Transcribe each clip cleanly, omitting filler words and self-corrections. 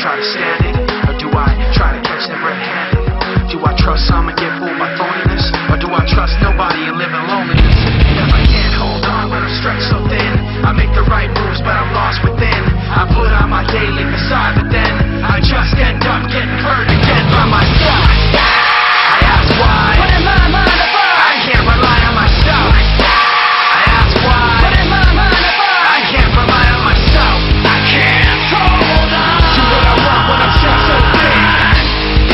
try to stand it, or do I try to catch them red-handed? Do I trust some and get fooled by phoniness, or do I trust nobody and live in loneliness? If I can't hold on when I'm stretched so thin, I make the right moves but I'm lost within. I put on my daily facade, but then I just end up getting hurt again by myself. I ask why. What in my mind about? I can't rely on myself. I ask why. What in my mind about? I can't rely on myself. I can't hold on to what I want when I'm stretched so thin.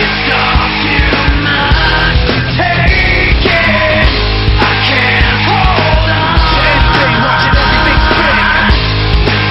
It's all too much to take it. I can't hold on to anything, watching everything spin.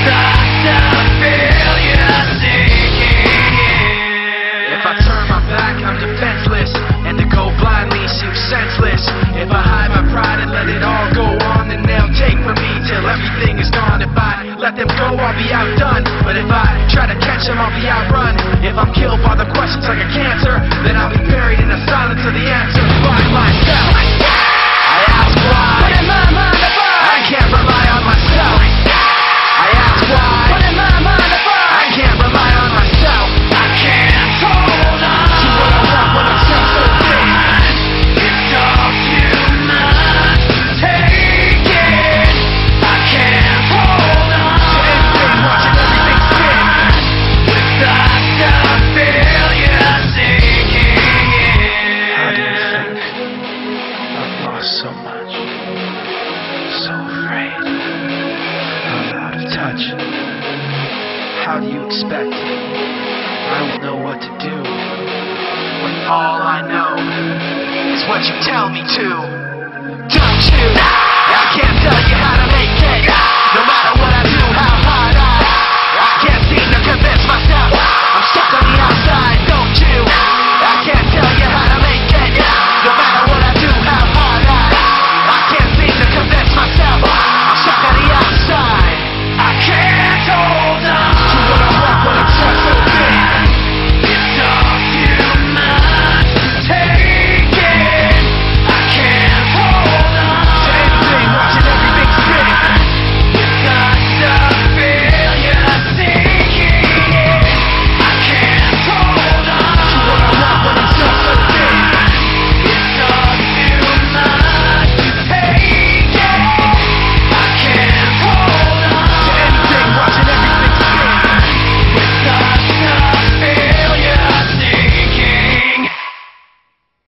Thoughts of failure sinking in. If I turn my back, I'm defenseless, and to go blindly seems senseless. If I hide my pride and let it all go on, then they'll take from me till everything is gone. If I let them go, I'll be outdone. But if I try to catch them, I'll be outrun. If I'm killed by the questions like a cancer, then I'll be buried in the silence of the answers by myself. I ask why. What in my mind about? I can't rely on myself. I ask why. What in my mind about? I can't rely on myself. I can't hold on to what I want when I'm stretched so thin. It's all too much to take it. I can't hold on to anything, watching everything spin. With thoughts of failure sinking in. How do you think? I've lost so much. So afraid. I'm out of touch. How do you expect? I don't know what to do when all I know is what you tell me to. Don't you?